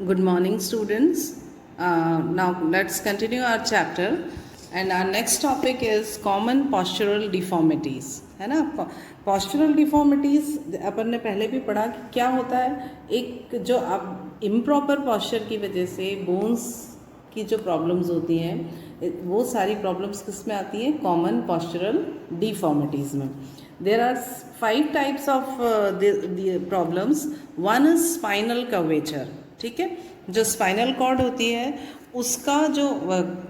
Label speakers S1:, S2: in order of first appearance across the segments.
S1: Good morning, students. Now let's continue our chapter, and our next topic is common postural deformities. है ना? Postural deformities अपन ने पहले भी पढ़ा कि क्या होता है. एक जो आप improper posture की वजह से bones की जो problems होती हैं वो सारी problems किस में आती हैं? Common postural deformities में. There are 5 types of the problems. One is spinal curvature. ठीक है, जो स्पाइनल कॉर्ड होती है उसका जो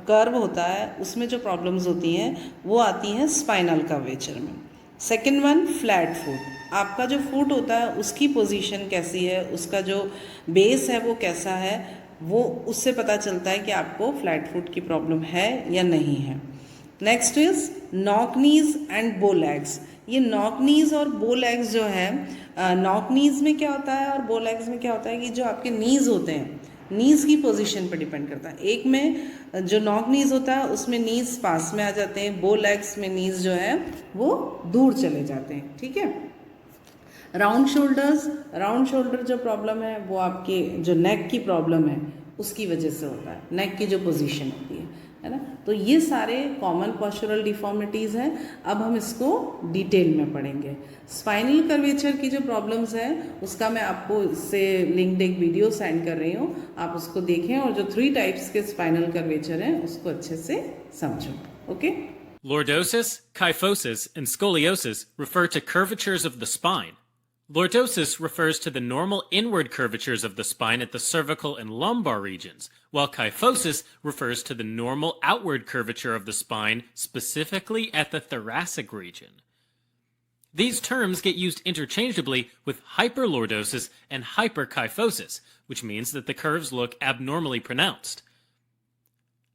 S1: कर्व होता है उसमें जो प्रॉब्लम्स होती हैं वो आती हैं स्पाइनल कर्वेचर में. Second one, flat foot. आपका जो फुट होता है उसकी पोजीशन कैसी है, उसका जो बेस है वो कैसा है, वो उससे पता चलता है कि आपको फ्लैट फुट की प्रॉब्लम है या नहीं है. Next is knock knees and बो लेग्स. ये नॉक नीज और बो लेग्स जो है, नॉक नीज में क्या होता है और बो लेग्स में क्या होता है कि जो आपके नीज होते हैं नीज की पोजीशन पर डिपेंड करता है. एक में जो नॉक नीज होता है उसमें नीज पास में आ जाते हैं, बो लेग्स में नीज जो है वो दूर चले जाते हैं. ठीक है. राउंड शोल्डर्स, राउंड शोल्डर जो प्रॉब्लम है वो आपके जो नेक की प्रॉब्लम है उसकी वजह से होता है, नेक की जो पोजीशन होती है ना. तो ये सारे कॉमन पॉस्चरल डिफॉर्मिटीज़ हैं. अब हम इसको डिटेल में पढ़ेंगे. स्पाइनल कर्वेचर की जो प्रॉब्लम्स हैं उसका मैं आपको इससे लिंक्ड एक वीडियो सेंड कर रही हूँ, आप उसको देखें और जो 3 टाइप्स के स्पाइनल कर्वेचर हैं उसको अच्छे से समझो. Okay.
S2: Lordosis, kyphosis, and scoliosis refer to curvatures of the spine. Lordosis refers to the normal inward curvatures of the spine at the cervical and lumbar regions, while kyphosis refers to the normal outward curvature of the spine, specifically at the thoracic region. These terms get used interchangeably with hyperlordosis and hyperkyphosis, which means that the curves look abnormally pronounced.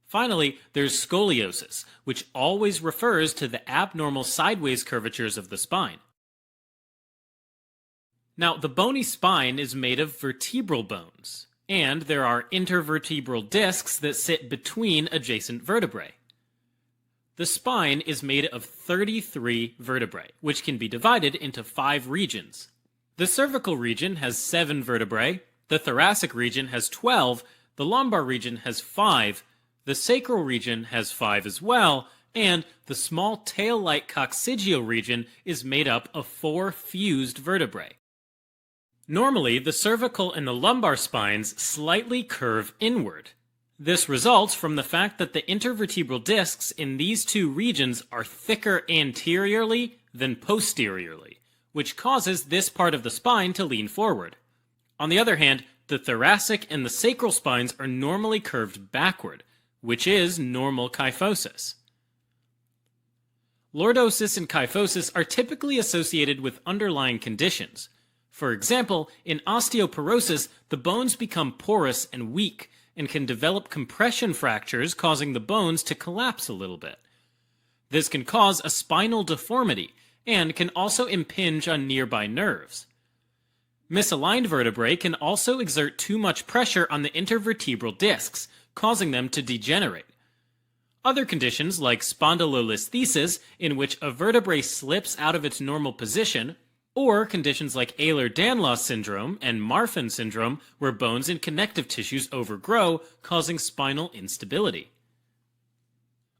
S2: Finally, there's scoliosis, which always refers to the abnormal sideways curvatures of the spine. Now, the bony spine is made of vertebral bones, and there are intervertebral discs that sit between adjacent vertebrae. The spine is made of 33 vertebrae, which can be divided into 5 regions. The cervical region has 7 vertebrae, the thoracic region has 12, the lumbar region has 5, the sacral region has 5 as well, and the small tail-like coccygeal region is made up of 4 fused vertebrae. Normally, the cervical and the lumbar spines slightly curve inward. This results from the fact that the intervertebral discs in these 2 regions are thicker anteriorly than posteriorly, which causes this part of the spine to lean forward. On the other hand, the thoracic and the sacral spines are normally curved backward, which is normal kyphosis. Lordosis and kyphosis are typically associated with underlying conditions. For example, in osteoporosis, the bones become porous and weak and can develop compression fractures, causing the bones to collapse a little bit. This can cause a spinal deformity and can also impinge on nearby nerves. Misaligned vertebrae can also exert too much pressure on the intervertebral discs, causing them to degenerate. Other conditions like spondylolisthesis, in which a vertebrae slips out of its normal position, or conditions like Ehlers-Danlos syndrome and Marfan syndrome, where bones and connective tissues overgrow, causing spinal instability.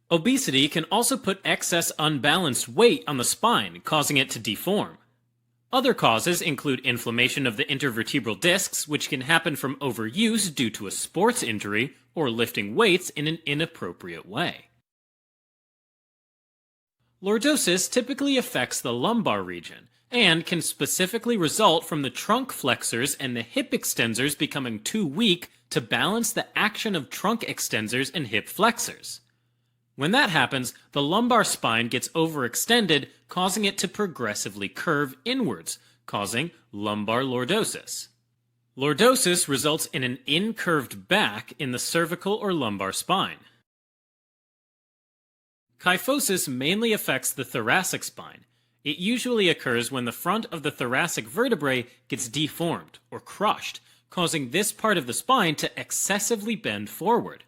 S2: Obesity can also put excess unbalanced weight on the spine, causing it to deform. Other causes include inflammation of the intervertebral discs, which can happen from overuse due to a sports injury or lifting weights in an inappropriate way. Lordosis typically affects the lumbar region, and can specifically result from the trunk flexors and the hip extensors becoming too weak to balance the action of trunk extensors and hip flexors. When that happens, the lumbar spine gets overextended, causing it to progressively curve inwards, causing lumbar lordosis. Lordosis results in an incurved back in the cervical or lumbar spine. Kyphosis mainly affects the thoracic spine. It usually occurs when the front of the thoracic vertebrae gets deformed or crushed, causing this part of the spine to excessively bend forward.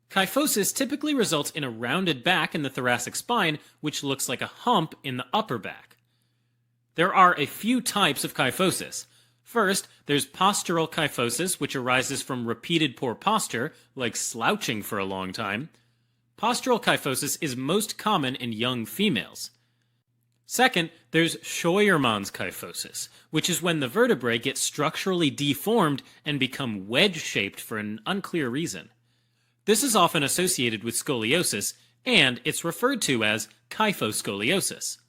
S2: Kyphosis typically results in a rounded back in the thoracic spine, which looks like a hump in the upper back. There are a few types of kyphosis. First, there's postural kyphosis, which arises from repeated poor posture, like slouching for a long time. Postural kyphosis is most common in young females. Second, there's Scheuermann's kyphosis, which is when the vertebrae get structurally deformed and become wedge-shaped for an unclear reason. This is often associated with scoliosis, and it's referred to as kyphoscoliosis.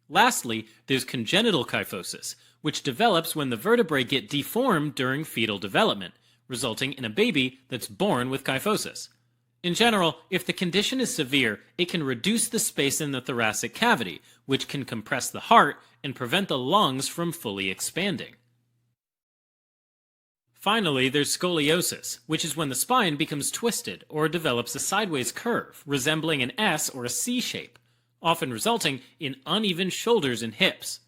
S2: Lastly, there's congenital kyphosis, which develops when the vertebrae get deformed during fetal development, resulting in a baby that's born with kyphosis. In general, if the condition is severe, it can reduce the space in the thoracic cavity, which can compress the heart and prevent the lungs from fully expanding. Finally, there's scoliosis, which is when the spine becomes twisted or develops a sideways curve, resembling an S or a C shape, often resulting in uneven shoulders and hips.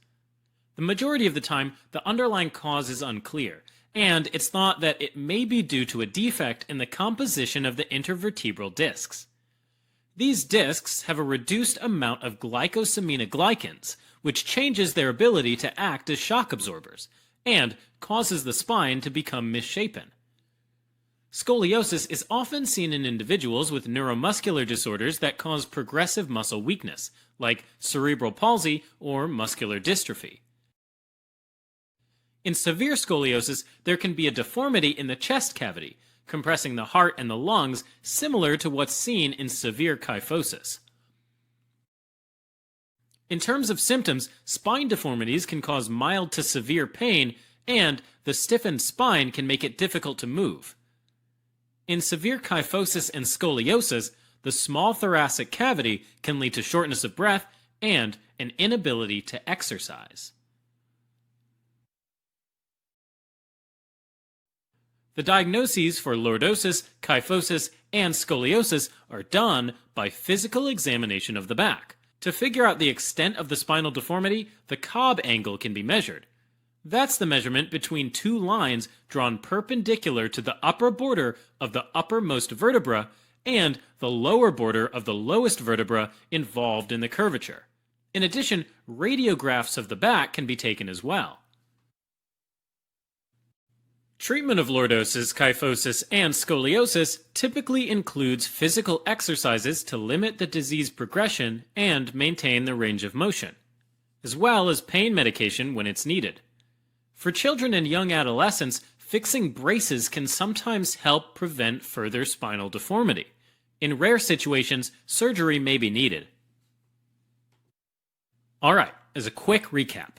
S2: The majority of the time, the underlying cause is unclear, and it's thought that it may be due to a defect in the composition of the intervertebral discs. These discs have a reduced amount of glycosaminoglycans, which changes their ability to act as shock absorbers, and causes the spine to become misshapen. Scoliosis is often seen in individuals with neuromuscular disorders that cause progressive muscle weakness, like cerebral palsy or muscular dystrophy. In severe scoliosis, there can be a deformity in the chest cavity, compressing the heart and the lungs, similar to what's seen in severe kyphosis. In terms of symptoms, spine deformities can cause mild to severe pain, and the stiffened spine can make it difficult to move. In severe kyphosis and scoliosis, the small thoracic cavity can lead to shortness of breath and an inability to exercise. The diagnoses for lordosis, kyphosis, and scoliosis are done by physical examination of the back. To figure out the extent of the spinal deformity, the Cobb angle can be measured. That's the measurement between two lines drawn perpendicular to the upper border of the uppermost vertebra and the lower border of the lowest vertebra involved in the curvature. In addition, radiographs of the back can be taken as well. Treatment of lordosis, kyphosis, and scoliosis typically includes physical exercises to limit the disease progression and maintain the range of motion, as well as pain medication when it's needed. For children and young adolescents, fixing braces can sometimes help prevent further spinal deformity. In rare situations, surgery may be needed. Alright, as a quick recap.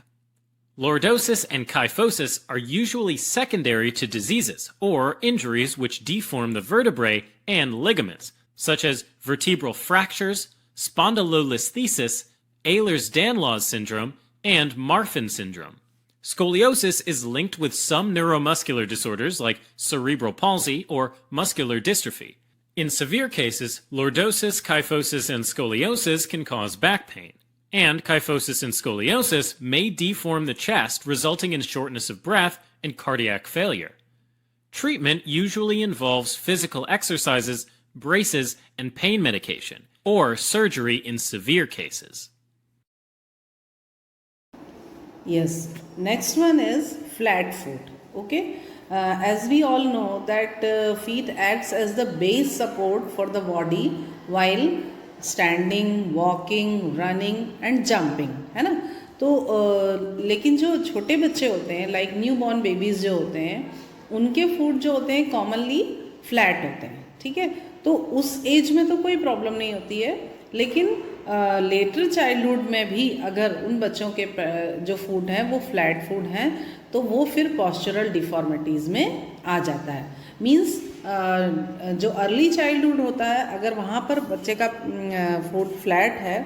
S2: Lordosis and kyphosis are usually secondary to diseases or injuries which deform the vertebrae and ligaments, such as vertebral fractures, spondylolisthesis, Ehlers-Danlos syndrome, and Marfan syndrome. Scoliosis is linked with some neuromuscular disorders like cerebral palsy or muscular dystrophy. In severe cases, lordosis, kyphosis, and scoliosis can cause back pain. And kyphosis and scoliosis may deform the chest, resulting in shortness of breath and cardiac failure. Treatment usually involves physical exercises, braces, and pain medication, or surgery in severe cases.
S1: Yes, next one is flat foot. Okay, as we all know that feet acts as the base support for the body while standing, walking, running and jumping, है ना. तो लेकिन जो छोटे बच्चे होते हैं like new born babies जो होते हैं, उनके फूट जो होते हैं कॉमनली फ्लैट होते हैं. ठीक है, तो उस एज में तो कोई प्रॉब्लम नहीं होती है, लेकिन लेटर चाइल्डहुड में भी अगर उन बच्चों के जो फूट हैं वो फ्लैट फूट हैं तो वो फिर पॉस्चरल डिफॉर्मिटीज़ में आ जाता है. मीन्स जो अर्ली चाइल्डहुड होता है अगर वहाँ पर बच्चे का फूट फ्लैट है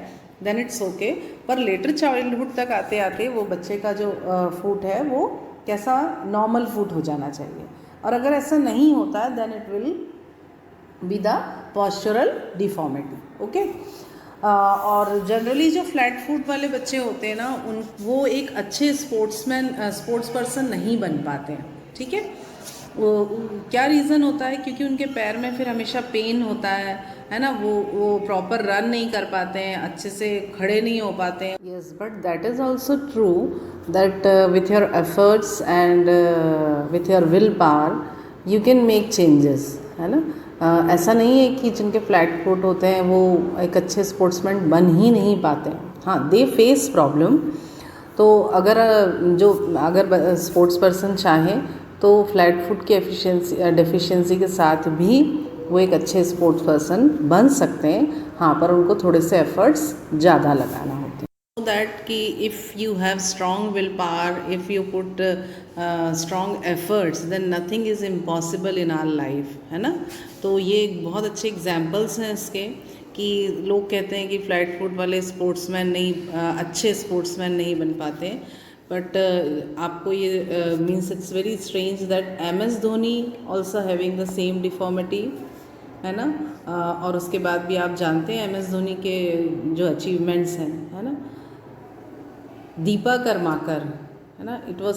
S1: देन इट्स ओके, पर लेटर चाइल्डहुड तक आते आते वो बच्चे का जो फूट है वो कैसा नॉर्मल फूट हो जाना चाहिए. और अगर ऐसा नहीं होता then it will be the postural deformity. Okay, और जनरली जो फ्लैट फूट वाले बच्चे होते हैं ना वो एक अच्छे स्पोर्ट्स पर्सन नहीं बन पाते हैं. ठीक है, क्या रीज़न होता है? क्योंकि उनके पैर में फिर हमेशा पेन होता है ना, वो प्रॉपर रन नहीं कर पाते हैं, अच्छे से खड़े नहीं हो पाते हैं. Yes, but that is also true that with your efforts and with your will power you can make changes, है ना. ऐसा नहीं है कि जिनके फ्लैट फुट होते हैं वो एक अच्छे स्पोर्ट्समैन बन ही नहीं पाते हैं. हाँ, दे फेस प्रॉब्लम. तो अगर स्पोर्ट्स पर्सन चाहे तो फ्लैट फुट की डेफिशिएंसी के साथ भी वो एक अच्छे स्पोर्ट्स पर्सन बन सकते हैं. हाँ, पर उनको थोड़े से एफर्ट्स ज़्यादा लगाना होते हैं. So that कि if you have strong willpower, if you put strong efforts, then nothing is impossible in our life, है ना. तो ये बहुत अच्छे एग्जाम्पल्स हैं इसके कि लोग कहते हैं कि फ्लैट फुट वाले स्पोर्ट्समैन नहीं, अच्छे स्पोर्ट्समैन नहीं बन पाते. बट आपको ये means it's very strange that MS Dhoni also having the same deformity, है ना. और उसके बाद भी आप जानते हैं MS धोनी के जो अचीवमेंट्स हैं, है ना. दीपा कर्माकर, है ना, it was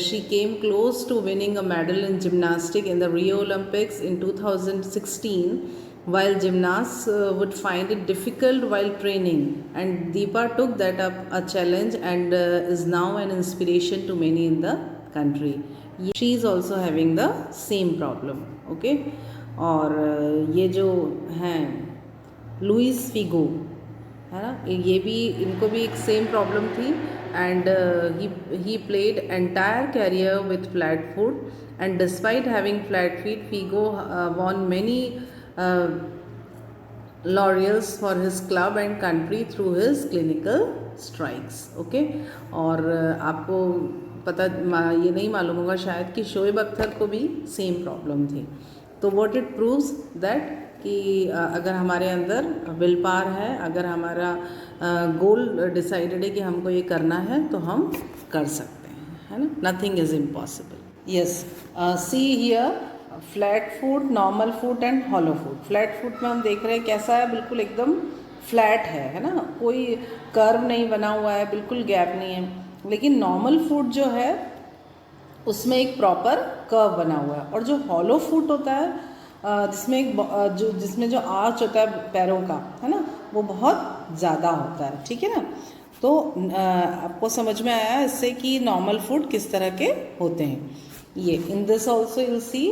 S1: she came close to winning a medal in gymnastic in the Rio Olympics in 2016 while gymnasts would find it difficult while training, and Deepa took that up a challenge and is now an inspiration to many in the country. She is also having the same problem. Okay. और ये जो हैं Louis Figo, है ना, ये भी, इनको भी एक सेम प्रॉब्लम थी. And he played entire career with flat foot, and despite having flat feet Figo won many laurels for his club and country through his clinical strikes. Okay. और आपको पता ये नहीं मालूम होगा शायद कि शोएब अख्तर को भी सेम प्रॉब्लम थी. तो व्हाट इट प्रूव्स दैट कि अगर हमारे अंदर विल पावर है, अगर हमारा गोल डिसाइडेड है कि हमको ये करना है, तो हम कर सकते हैं, है ना. Nothing is impossible. Yes, see here flat foot, normal foot and hollow foot. Flat foot में हम देख रहे हैं कैसा है, बिल्कुल एकदम फ्लैट है ना, कोई कर्व नहीं बना हुआ है, बिल्कुल गैप नहीं है. लेकिन नॉर्मल फुट जो है उसमें एक प्रॉपर कर्व बना हुआ है. और जो हॉलो फुट होता है जिसमें जो आर्च होता है पैरों का, है ना, वो बहुत ज़्यादा होता है. ठीक है ना. तो आपको समझ में आया इससे कि नॉर्मल फुट किस तरह के होते हैं. ये in this also you'll see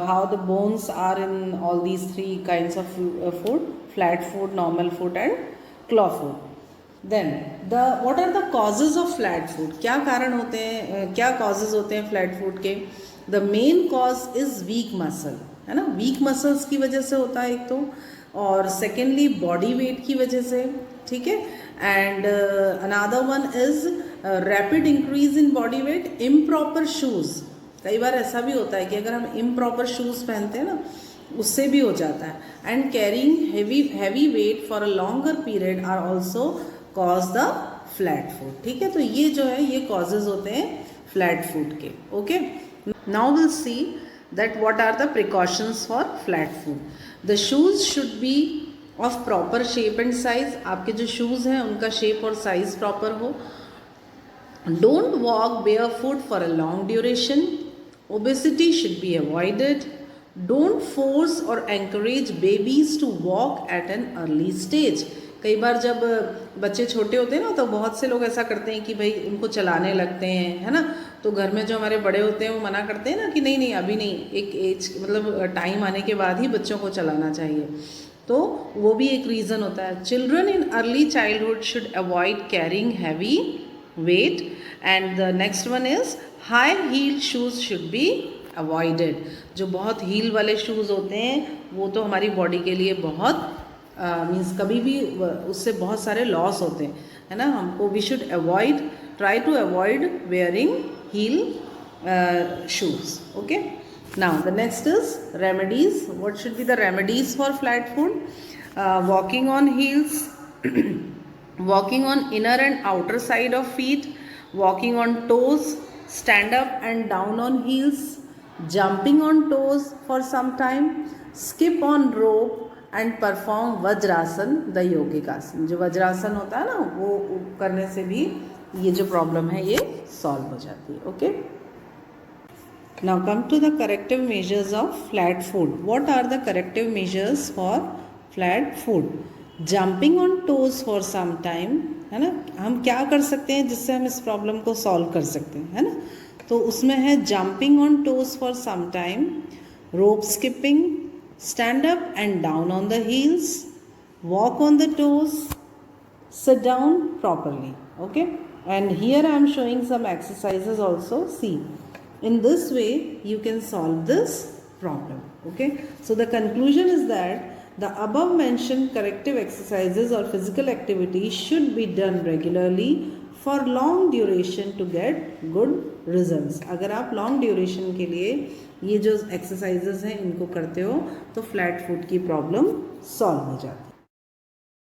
S1: how the bones are in all these three kinds of foot: flat foot, normal foot and claw foot. Then what are the causes of flat foot? क्या कारण होते हैं, क्या causes होते हैं flat foot के? The main cause is weak muscle, है ना. weak muscles की वजह से होता है एक तो, और secondly body weight की वजह से. ठीक है. and another one is rapid increase in body weight, improper shoes. कई बार ऐसा भी होता है कि अगर हम इम्प्रॉपर शूज़ पहनते हैं ना, उससे भी हो जाता है. And carrying heavy weight for a longer period are also cause the flat foot. ठीक है. तो ये जो है ये कॉजेज होते हैं फ्लैट फुट के. Okay. Now will see that what are the precautions for flat foot. The shoes should be of proper shape and size. आपके जो शूज़ हैं उनका शेप और साइज प्रॉपर हो. Don't walk barefoot for a long duration. Obesity should be avoided. Don't force or encourage babies to walk at an early stage. कई बार जब बच्चे छोटे होते हैं ना, तो बहुत से लोग ऐसा करते हैं कि भाई उनको चलाने लगते हैं, है ना. तो घर में जो हमारे बड़े होते हैं वो मना करते हैं ना कि नहीं नहीं अभी नहीं, एक एज मतलब टाइम आने के बाद ही बच्चों को चलाना चाहिए. तो वो भी एक रीज़न होता है. Children in early childhood should avoid carrying heavy weight, and the next one is high heel shoes should be avoided. जो बहुत हील वाले शूज़ होते हैं वो तो हमारी बॉडी के लिए बहुत मीन्स कभी भी उससे बहुत सारे लॉस होते हैं, है ना. हमको we should avoid, try to avoid wearing heel shoes. Okay. Now the next is remedies. What should be the remedies for flat foot? Walking on heels, walking on inner and outer side of feet, walking on toes, stand up and down on heels, jumping on toes for some time, skip on rope and perform vajrasan, the yogic आसन. जो वज्रासन होता है ना, वो करने से भी ये जो प्रॉब्लम है ये सॉल्व हो जाती है. Okay. Now come to the corrective measures of flat foot. What are the corrective measures for flat foot? Jumping on toes for some time, है ना. हम क्या कर सकते हैं जिससे हम इस प्रॉब्लम को सॉल्व कर सकते हैं, है ना. तो उसमें है jumping on toes for some time, rope skipping, stand up and down on the heels, walk on the toes, sit down properly. Okay, and here I am showing some exercises also. See, in this way you can solve this problem. Okay, so the conclusion is that the above mentioned corrective exercises or physical activities should be done regularly for long duration to get good results. अगर आप long duration के लिए ये जो exercises हैं इनको करते हो तो flat foot की problem solve हो जाती है.